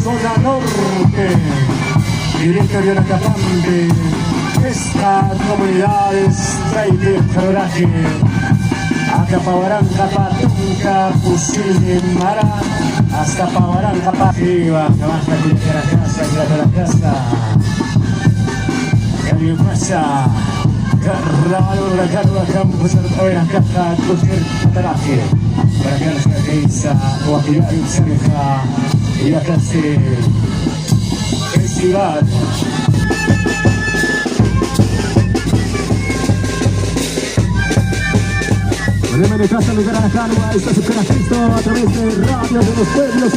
zona norte, directorio Nacapambe, esta comunidad está de Floraje, Acapabarán, Capatunca, Pusini, Mara, hasta Pavarán, Capativa, Cabanja, de la casa, de la casa, Cali pasa, Carnaval, la Carva, Campos, la Caja, Cosquer, Cataraje, para que la Casa, o Aquilar, Cerca, y la clase festival. Volvemos de casa, lugar a la calma, está su Cristo a través de Radio de los Pueblos.